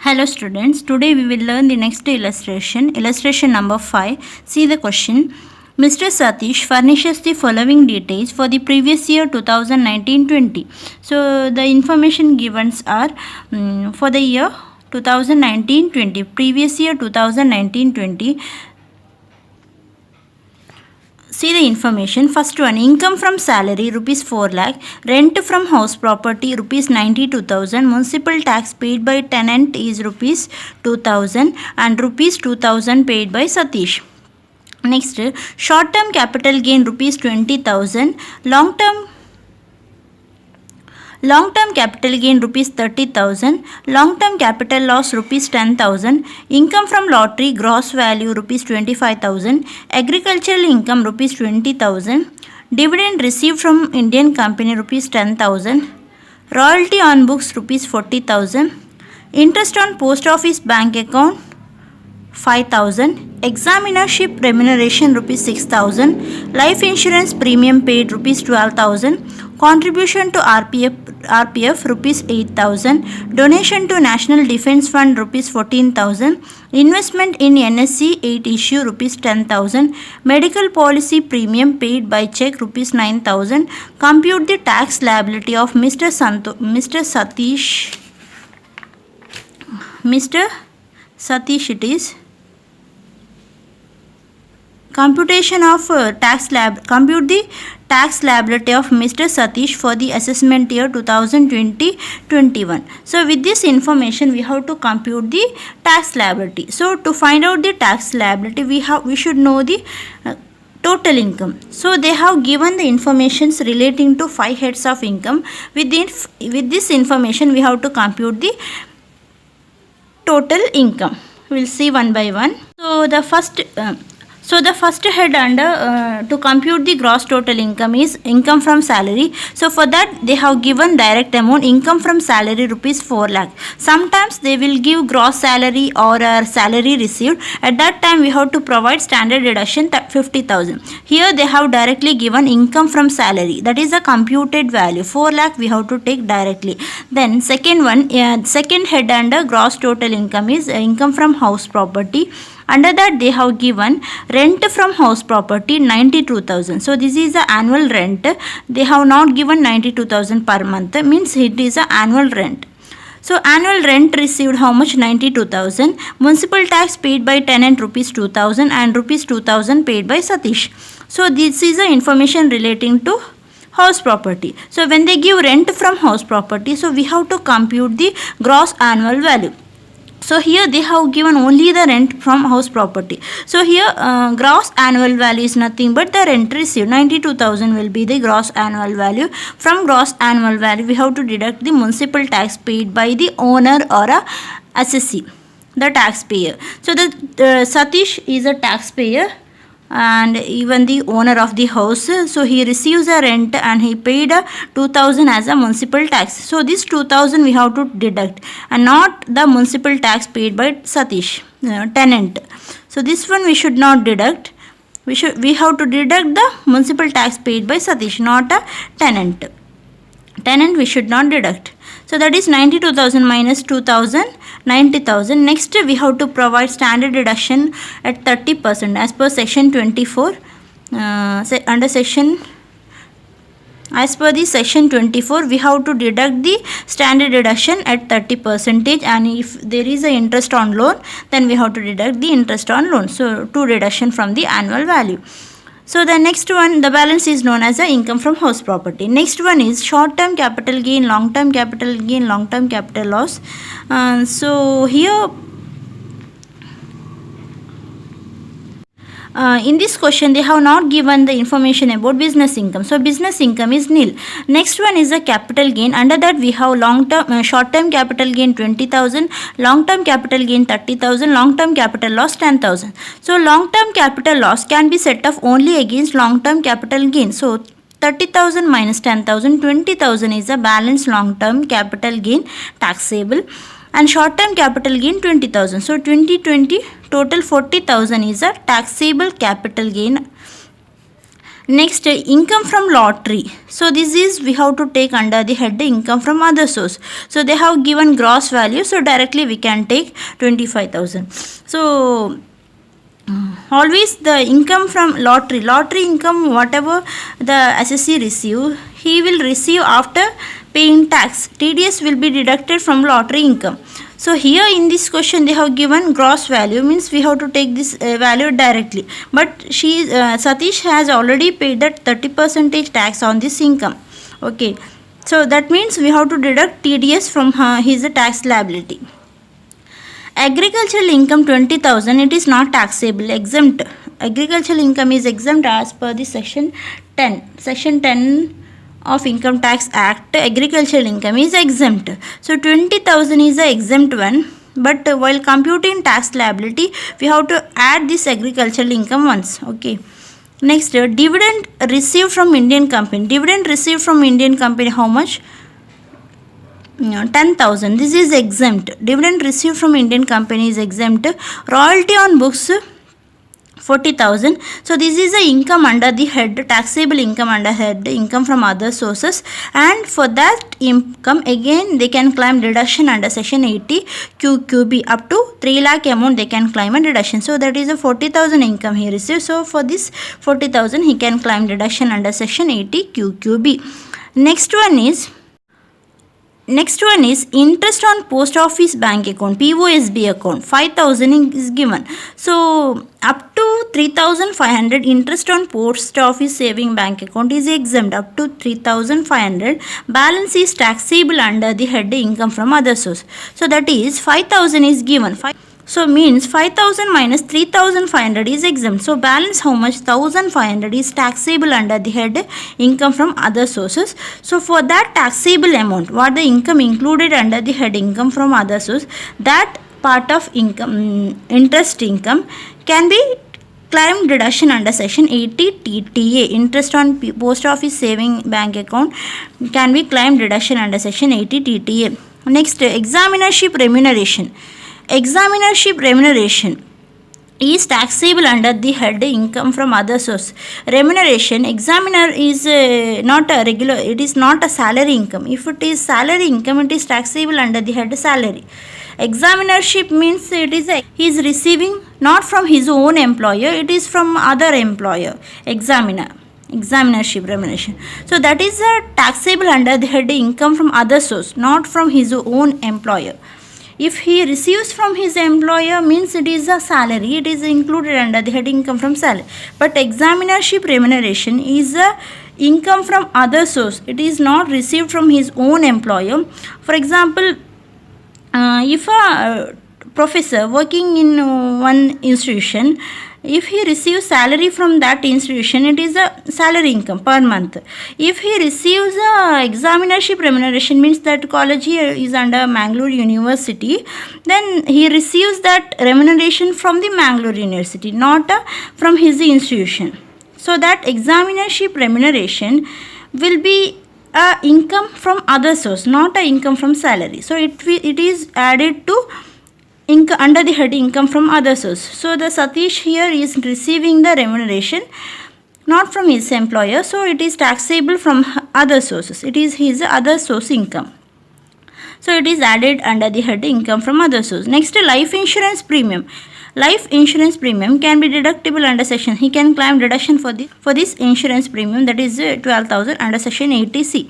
Hello students, today we will learn the next illustration number 5. See the question. Mr. Satish furnishes the following details for the previous year 2019-20. So the information given are for the year 2019-20, previous year 2019-20. See the information. First one, income from salary rupees 4 lakh, rent from house property rupees 92,000, municipal tax paid by tenant is rupees 2,000 and rupees 2,000 paid by Satish. Next, short term capital gain rupees 20,000, long term capital gain rupees 30,000, long term capital loss rupees 10,000, income from lottery gross value rupees 25,000, agricultural income rupees 20,000, dividend received from Indian company rupees 10,000, royalty on books rupees 40,000, interest on post office bank account 5,000, examinership remuneration rupees 6,000, life insurance premium paid rupees 12,000, contribution to RPF rupees 8,000, donation to National Defence Fund rupees 14,000, investment in NSE 8 issue rupees 10,000, medical policy premium paid by check rupees 9,000. Compute the tax liability of Mr. Satish it is. Computation of compute the tax liability of Mr. Satish for the assessment year 2020-21. So with this information we have to compute the tax liability. So to find out the tax liability we should know the total income. So they have given the informations relating to 5 heads of income. With this information we have to compute the total income. We will see one by one. So the first head under to compute the gross total income is income from salary. So for that they have given direct amount, income from salary rupees 4 lakh. Sometimes they will give gross salary or salary received. At that time we have to provide standard deduction 50,000. Here they have directly given income from salary, that is a computed value 4 lakh we have to take directly. Then second head under gross total income is income from house property. Under that they have given rent from house property 92,000. So this is the annual rent. They have not given 92,000 per month, means it is the annual rent. So annual rent received how much? 92,000. Municipal tax paid by tenant rupees 2,000 and rupees 2,000 paid by Satish. So this is the information relating to house property. So when they give rent from house property, so we have to compute the gross annual value. So here they have given only the rent from house property. So here gross annual value is nothing but the rent received. 92,000 will be the gross annual value. From gross annual value we have to deduct the municipal tax paid by the owner or a assessee, the taxpayer. So the Satish is a taxpayer and even the owner of the house. So he receives a rent and he paid 2,000 as a municipal tax. So this 2,000 we have to deduct and not the municipal tax paid by Satish, tenant. So this one we should not deduct. We have to deduct the municipal tax paid by Satish, not a tenant. Tenant we should not deduct. So that is 92,000 minus 2,000, 90,000. Next we have to provide standard deduction at 30% as per section 24. As per the section 24 we have to deduct the standard deduction at 30%, and if there is a interest on loan then we have to deduct the interest on loan. So 2 deduction from the annual value. So the next one, the balance is known as the income from house property. Next one is short term capital gain, long term capital gain, long term capital loss. So here in this question they have not given the information about business income. So business income is nil. Next one is the capital gain. Under that we have short term capital gain 20,000, long term capital gain 30,000, long term capital loss 10,000. So long term capital loss can be set off only against long term capital gain. So 30,000 minus 10,000, 20,000 is the balance long term capital gain taxable, and short term capital gain 20,000. So 2020 total 40,000 is a taxable capital gain. Next, income from lottery. So this is we have to take under the head income from other source. So they have given gross value. So directly we can take 25,000. So always the income from lottery income, whatever the assessee receive, he will receive after paying tax. TDS will be deducted from lottery income. So here in this question they have given gross value, means we have to take this value directly, but Satish has already paid that 30% tax on this income. Okay, so that means we have to deduct TDS from his tax liability. Agricultural income 20,000, it is not taxable, exempt. Agricultural income is exempt as per the section 10 of Income Tax Act. Agricultural income is exempt. So 20,000 is the exempt one, but while computing tax liability we have to add this agricultural income once. Okay. Next, dividend received from Indian company. Dividend received from Indian company, how much? 10,000. This is exempt. Dividend received from Indian company is exempt. Royalty on books 40,000. So this is the income under the head, taxable income under head, income from other sources, and for that income again they can claim deduction under section 80 QQB. Up to 3 lakh amount they can claim a deduction. So that is a 40,000 income he received. So for this 40,000 he can claim deduction under section 80 QQB. Next one is interest on post office bank account, POSB account. 5,000 is given. So up to 3,500 interest on post office saving bank account is exempt. Up to 3,500 balance is taxable under the head income from other source. So that is 5,000 is given. So means 5,000 minus 3,500 is exempt. So balance how much? 1,500 is taxable under the head income from other sources. So for that taxable amount, what the income included under the head income from other source, that part of income, interest income, can be claimed deduction under section 80 TTA. Interest on post office saving bank account can be claimed deduction under section 80 TTA. Next, examinership remuneration. Examinership remuneration is taxable under the head income from other source. Remuneration, examiner is not a regular, it is not a salary income. If it is salary income, it is taxable under the head salary. Examinership means he is receiving not from his own employer, it is from other employer. Examinership remuneration. So that is taxable under the head income from other source, not from his own employer. If he receives from his employer, means it is a salary, it is included under the head income from salary. But examinership remuneration is a income from other source, it is not received from his own employer. For example, if a professor working in one institution, if he receives salary from that institution, it is a salary income per month. If he receives a examinership remuneration, means that college is under Mangalore University, then he receives that remuneration from the Mangalore University, not from his institution. So that examinership remuneration will be a income from other source, not a income from salary. So it is added to under the head income from other source. So the Satish here is receiving the remuneration not from his employer, so it is taxable from other sources. It is his other source income. So it is added under the head income from other source. Next, life insurance premium. Life insurance premium can be deductible under section. He can claim deduction for this insurance premium, that is 12,000 under section 80C.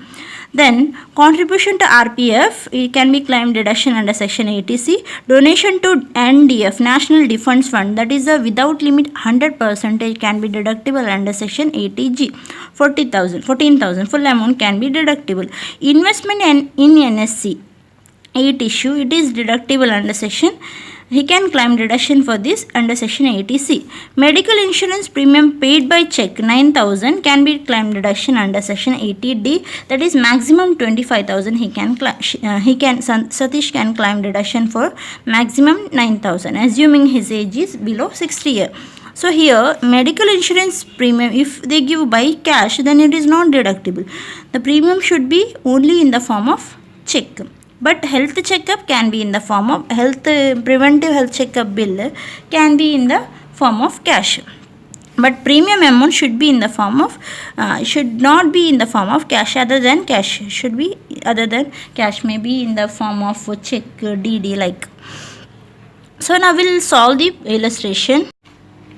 Then contribution to RPF, it can be claimed deduction under section 80C. Donation to NDF, National Defence Fund, that is a without limit 100% can be deductible under section 80G. 14,000 full amount can be deductible. Investment in NSC 8 issue, it is deductible under section. He can claim deduction for this under section 80C. Medical insurance premium paid by check 9,000 can be claimed deduction under section 80D, that is maximum 25,000 Satish can claim deduction for maximum 9,000 assuming his age is below 60 years. So here medical insurance premium, if they give by cash, then it is not deductible. The premium should be only in the form of check. But health checkup can be in the form of preventive health checkup bill can be in the form of cash. but premium amount should be in the form of should not be in the form of cash other than cash, should be other than cash, may be in the form of check, DD like. So now we'll solve the illustration.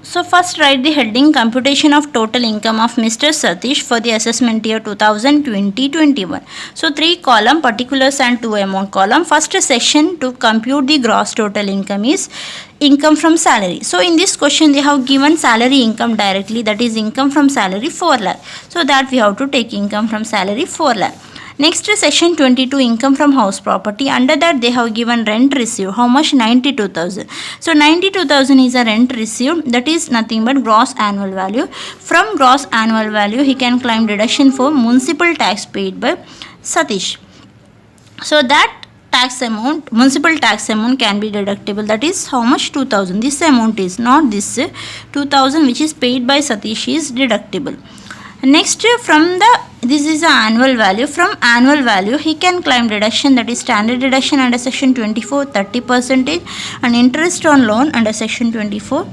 So first write the heading computation of total income of Mr. Satish for the assessment year 2020-21. So 3 column particulars and 2 amount column. First section to compute the gross total income is income from salary. So in this question they have given salary income directly, that is income from salary 4 lakh. So that we have to take income from salary 4 lakh. Next section 22 income from house property. Under that they have given rent received. How much? 92,000. So 92,000 is a rent received, that is nothing but gross annual value. From gross annual value he can claim deduction for municipal tax paid by Satish. So that tax amount, municipal tax amount can be deductible, that is how much? 2,000. This amount is not this 2,000 which is paid by Satish is deductible. Next, from the, this is the annual value. From annual value he can claim deduction, that is standard deduction under section 24 30% and interest on loan under section 24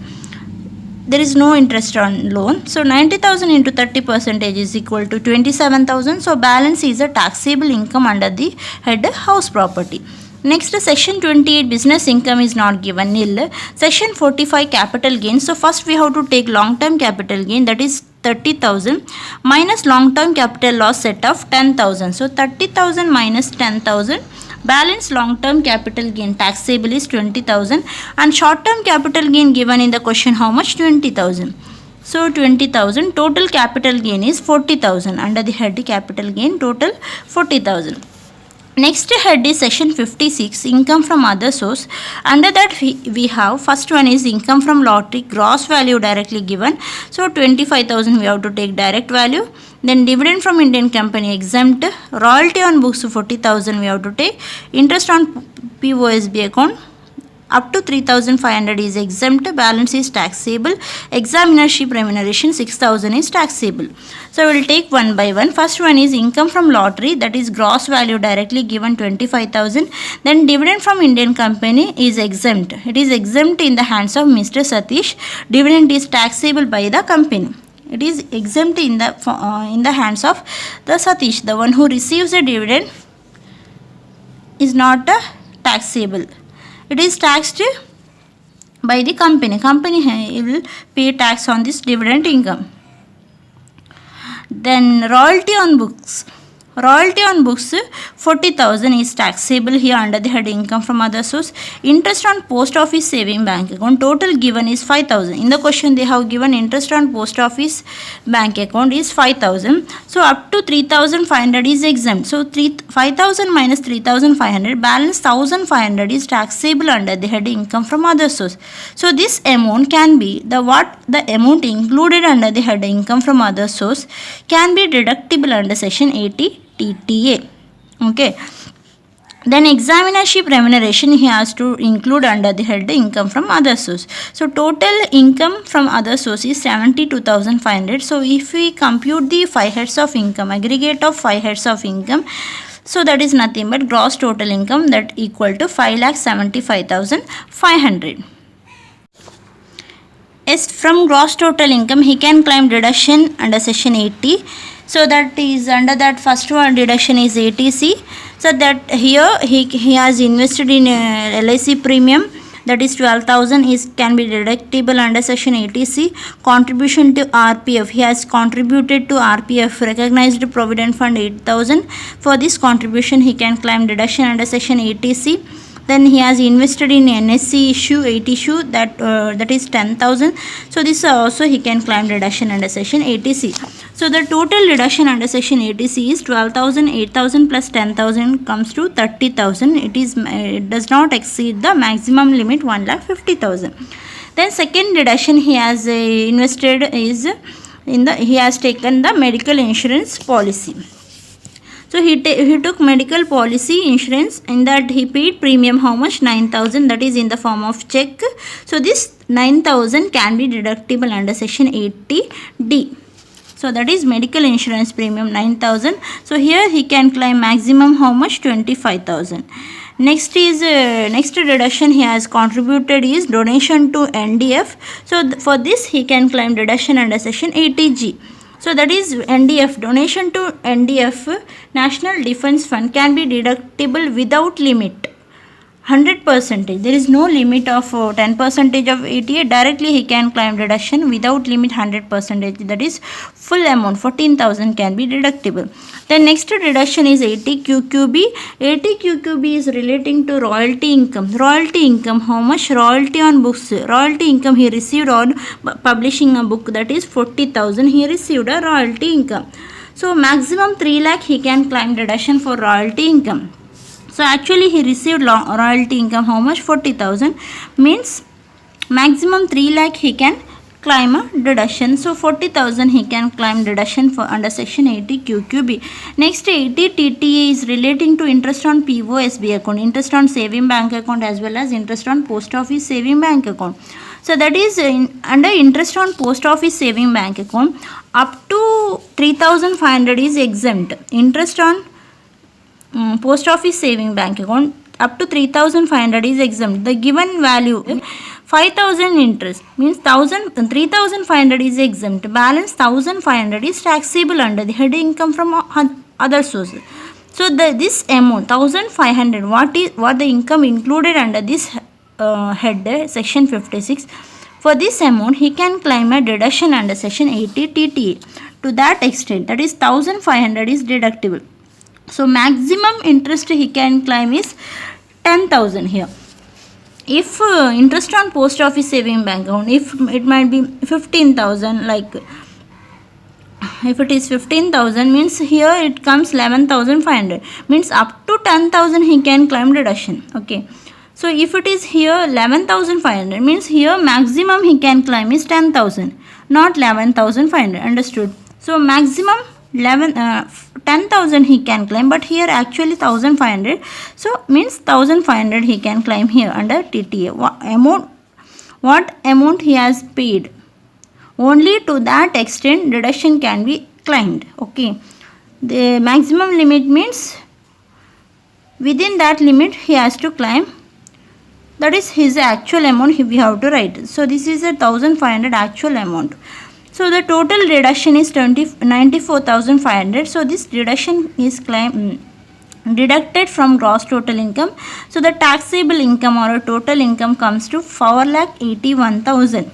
there is no interest on loan. So 90,000 into 30% is equal to 27,000. So balance is a taxable income under the head house property. Next, section 28 business income is not given, nil. Section 45 capital gain. So first we have to take long term capital gain, that is 30,000 minus long term capital loss set of 10,000. So 30,000 minus 10,000, balance long term capital gain taxable is 20,000 and short term capital gain given in the question how much? 20,000. So 20,000, total capital gain is 40,000. Under the head capital gain total 40,000. Next head is section 56 income from other source. Under that we have first one is income from lottery, gross value directly given. So 25,000 we have to take direct value. Then dividend from Indian company exempt. Royalty on books 40,000 we have to take. Interest on POSB account up to 3,500 is exempt, balance is taxable. Examinership remuneration 6,000 is taxable. So we will take one by one. First one is income from lottery, that is gross value directly given 25,000. Then dividend from Indian company is exempt. It is exempt in the hands of Mr. Satish. Dividend is taxable by the company. It is exempt in the hands of the Satish. The one who receives a dividend is not taxable. It is taxed by the company. Company will pay tax on this dividend income. Then royalty on books. Royalty on books 40,000 is taxable here under the head income from other source. Interest on post office saving bank account total given is 5,000. In the question they have given interest on post office bank account is 5,000. So up to 3,500 is exempt. So 5,000 minus 3,500, balance 1,500 is taxable under the head income from other source. So this amount can be the amount included under the head income from other source can be deductible under section 80 TTA. Okay. Then examinership remuneration he has to include under the head income from other source. So total income from other source is 72,500. So if we compute the 5 heads of income, aggregate of 5 heads of income, so that is nothing but gross total income that equal to 5,75,500. Yes, from gross total income he can claim deduction under section 80. So that is under that first one deduction is ATC. So that here he has invested in LIC premium, that is 12,000 is can be deductible under section ATC. Contribution to RPF, he has contributed to RPF recognized provident fund 8,000. For this contribution he can claim deduction under section ATC. Then he has invested in NSC issue, 8 issue, that is 10,000. So this also he can claim deduction under section ATC. So the total deduction under section ATC is 12,000, 8,000 plus 10,000 comes to 30,000. It does not exceed the maximum limit 1,50,000. Then second deduction he has invested is he has taken the medical insurance policy. So he took medical policy insurance, in that he paid premium how much? 9,000, that is in the form of check. So this 9,000 can be deductible under section 80D. So that is medical insurance premium 9,000. So here he can claim maximum how much? 25,000. Next is next deduction he has contributed is donation to NDF. So for this he can claim deduction under section 80G. So that is NDF, donation to NDF, National Defence Fund, can be deductible without limit. 100%. There is no limit of 10% of ATA. Directly he can claim deduction without limit 100%. That is full amount 14,000 can be deductible. Then next deduction is 80QQB. 80QQB is relating to royalty income. Royalty income, how much royalty on books? Royalty income he received on publishing a book, that is 40,000 he received a royalty income. So maximum 3 lakh he can claim deduction for royalty income. So actually he received royalty income how much? 40,000, means maximum 3 lakh he can claim a deduction. So 40,000 he can claim deduction for under section 80 QQB. Next 80 TTA is relating to interest on POSB account, interest on saving bank account as well as interest on post office saving bank account. So that is under interest on post office saving bank account up to 3,500 is exempt. Interest on post office saving bank account up to 3,500 is exempt. The given value 5,000 interest means 3,500 is exempt. Balance 1,500 is taxable under the head income from other sources. So this amount 1,500, what the income included under this head section 56. For this amount he can claim a deduction under section 80 TTA to that extent, that is 1,500 is deductible. So maximum interest he can claim is 10,000 here. If interest on post office saving bank account, if it might be 15,000, like if it is 15,000 means here it comes 11,500, means up to 10,000 he can claim deduction. Okay. So if it is here 11,500 means here maximum he can claim is 10,000, not 11,500. Understood? So maximum 10,000 he can claim, but here actually 1,500. So means 1,500 he can claim here under TTA. What amount he has paid, only to that extent deduction can be claimed. Okay. The maximum limit means within that limit he has to claim. That is his actual amount we have to write. So this is a 1,500 actual amount. So the total deduction is 94,500. So this deduction is deducted from gross total income. So the taxable income or total income comes to 4,81,000.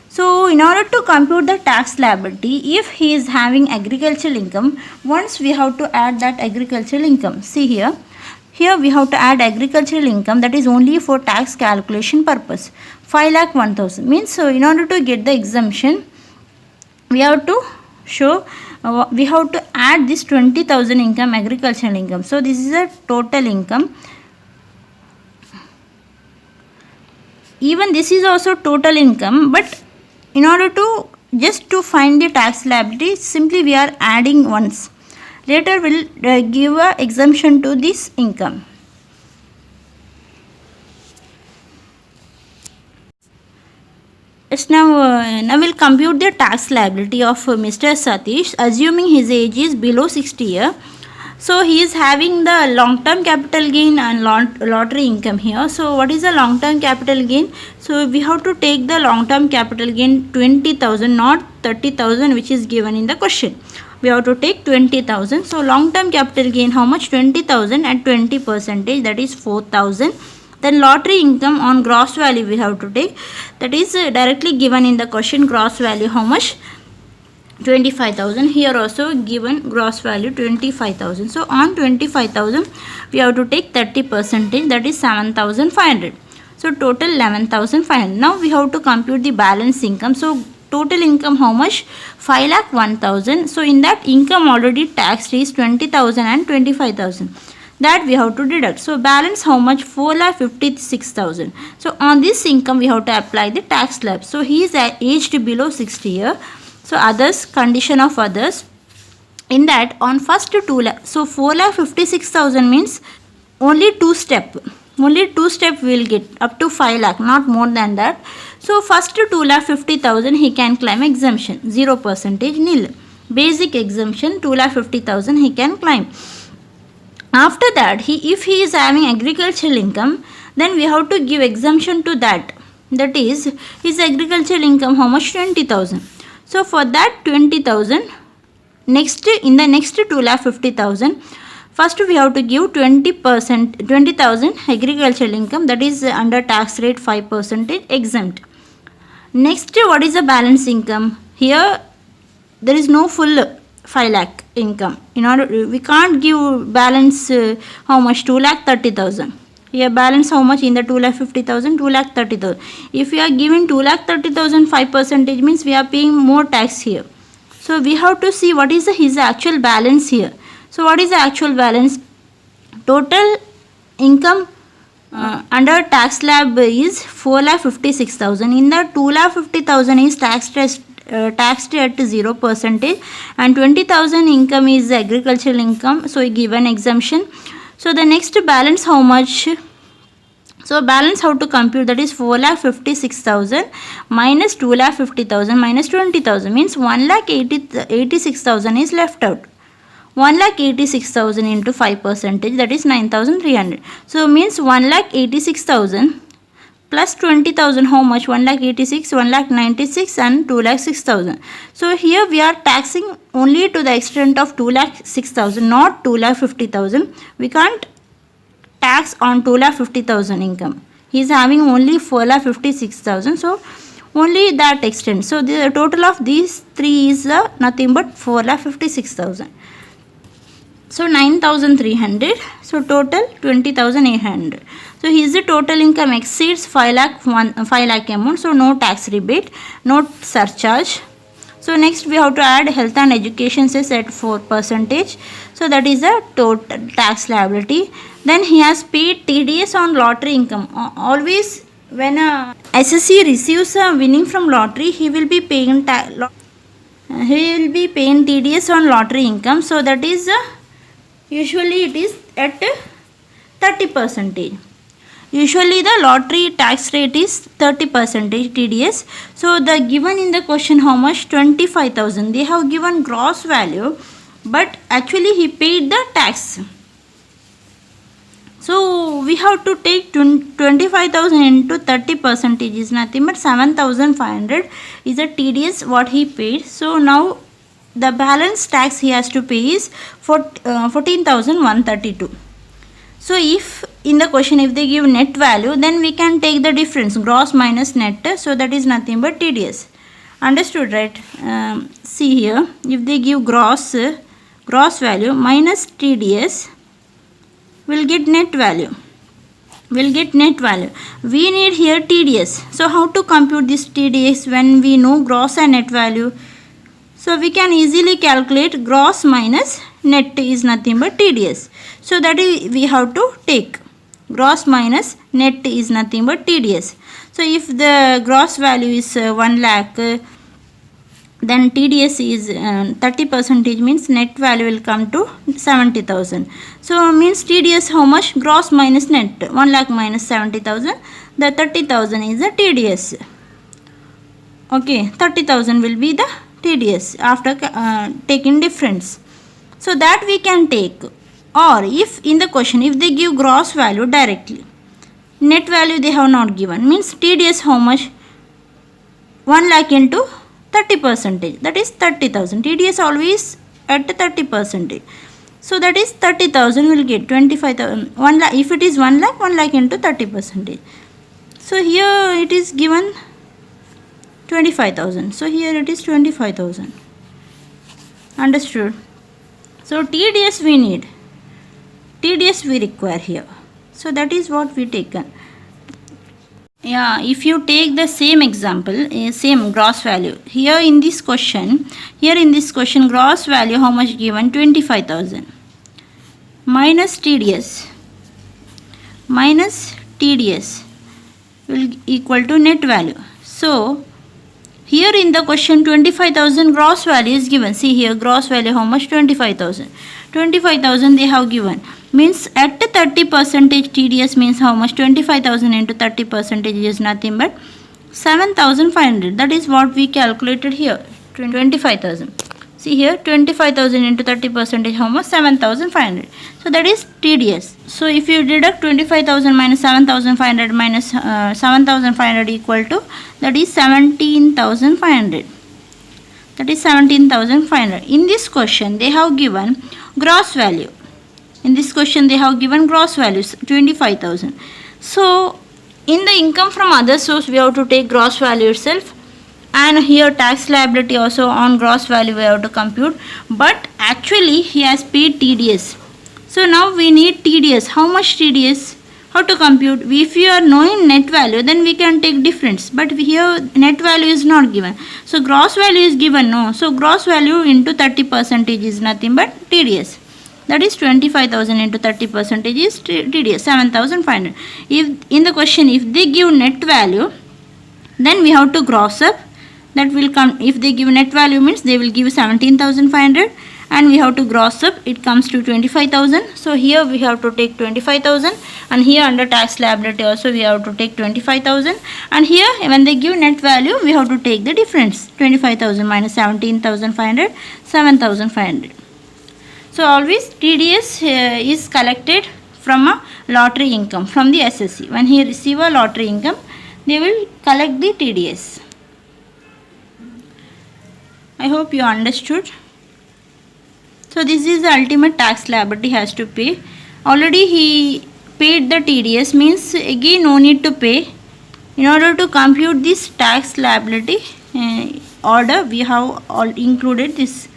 So in order to compute the tax liability, if he is having agricultural income, once we have to add that agricultural income. See here. Here we have to add agricultural income, that is only for tax calculation purpose. 5,01,000 means, so in order to get the exemption, we have to show, we have to add this 20,000 income, agricultural income. So this is a total income. Even this is also total income, but in order to just to find the tax liability, simply we are adding once. Later we will give a exemption to this income. Yes, now we'll compute the tax liability of Mr. Satish, assuming his age is below 60 years. So he is having the long-term capital gain and lottery income here. So what is the long-term capital gain? So we have to take the long-term capital gain 20,000, not 30,000, which is given in the question. We have to take 20,000. So long-term capital gain how much? 20,000 at 20%, that is 4,000. Then lottery income on gross value we have to take, that is directly given in the question. Gross value how much? 25,000. Here also given gross value 25,000. So on 25,000 we have to take 30%, that is 7,500. So total 11,500. Now we have to compute the balance income. So total income how much? 5,01,000. So in that income already taxed is 20,000 and 25,000. That we have to deduct. So balance how much? 4,56,000. So on this income we have to apply the tax slab. So he is aged below 60 years. So others, condition of others, in that on first 2 lakh, so 4,56,000 means only two step we will get up to 5 lakh, not more than that. So first 2,50,000 he can claim exemption, 0% nil. Basic exemption 2,50,000 he can claim. After that, if he is having agricultural income, then we have to give exemption to that. That is, his agricultural income how much? 20,000. So for that 20,000, next in the next 2,50,000, first we have to give 20%, 20,000 agricultural income, that is under tax rate 5% exempt. Next, what is the balance income? Here there is no full 5 lakh income. In order, we can't give balance how much? 2,30,000. Here balance how much in the 2,50,000? 2,30,000. If we are giving 2,30,000 5% means we are paying more tax here. So we have to see what is his actual balance here. So what is the actual balance? Total income under tax slab is 4,56,000. In the 2,50,000 is taxed at 0%, and 20,000 income is agricultural income, so given exemption. So the next balance how much? So balance how to compute? That is 4,56,000 minus 2,50,000 minus 20,000 means 1,86,000 is left out. 1,86,000 into 5%, that is 9,300. So means 1,86,000 plus 20,000 how much? 1,86,000, 1,96,000 and 2,06,000. So here we are taxing only to the extent of 2,06,000, not 2,50,000. We can't tax on 2,50,000 income. He is having only 4,56,000, so only that extent. So the total of these three is nothing but 4,56,000. So 9,300. So total 20,800. So his total income exceeds 5 lakh amount. So no tax rebate, no surcharge. So next we have to add health and education cess at 4%. So that is a total tax liability. Then he has paid TDS on lottery income. Always when a SSC receives a winning from lottery, he will be paying TDS on lottery income. So that is usually it is at 30%. Usually the lottery tax rate is 30% TDS. So the given in the question how much? 25,000. They have given gross value, but actually he paid the tax. So we have to take 25,000 into 30% is nothing but 7,500 is the TDS what he paid. So now the balance tax he has to pay is 14,132. So if in the question if they give net value, then we can take the difference, gross minus net. So that is nothing but TDS. Understood, right? See here, if they give gross value minus TDS, we'll get net value. We need here TDS. So how to compute this TDS when we know gross and net value? So we can easily calculate gross minus net is nothing but TDS. So that is we have to take gross minus net is nothing but TDS. So if the gross value is 1 lakh, then TDS is 30% means net value will come to 70,000. So means TDS how much? Gross minus net. 1 lakh minus 70,000. The 30,000 is the TDS. Okay, 30,000 will be the TDS after taking difference. So that we can take. Or if in the question if they give gross value directly, net value they have not given, means TDS how much? 1 lakh into 30%, that is 30,000. TDS always at 30%. So that is 30,000 will get 25,000. 1 lakh, if it is 1 lakh, 1 lakh into 30%. So here it is given 25,000. So here it is 25,000. Understood? So TDS we need. TDS we require here. So that is what we taken. Yeah, if you take the same example, same gross value. Here in this question, gross value how much given? 25,000. Minus TDS will equal to net value. So here in the question 25,000 gross value is given. See here gross value how much? 25,000. 25,000 they have given. Means at 30% TDS means how much? 25,000 into 30% is nothing but 7,500. That is what we calculated here. 25,000. See here, 25,000 into 30% how much? 7,500. So that is TDS. So if you deduct 25,000 minus 7,500 minus 7,500 equal to, that is 17,500. That is 17,500. In this question they have given gross value. In this question they have given gross values 25,000. So in the income from other source we have to take gross value itself, and here tax liability also on gross value we have to compute, but actually he has paid TDS. So now we need TDS. How much TDS? How to compute? If you are knowing net value, then we can take difference, but here net value is not given. So gross value is given, no. So gross value into 30% is nothing but TDS. That is 25,000 into 30% is TDS, 7,500. If in the question if they give net value, then we have to gross up. That will come, if they give net value means they will give 17,500, and we have to gross up, it comes to 25,000. So here we have to take 25,000, and here under tax liability also we have to take 25,000, and here when they give net value we have to take the difference, 25,000 minus 17,500, 7,500. So always TDS is collected from a lottery income from the SSC. When he receive a lottery income, they will collect the TDS. I hope you understood. So this is the ultimate tax liability has to pay. Already he paid the TDS, means again no need to pay. In order to compute this tax liability order, we have all included this.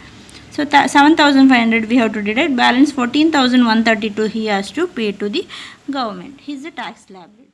So 7,500 we have to deduct, balance 14,132 he has to pay to the government. He is the tax liability.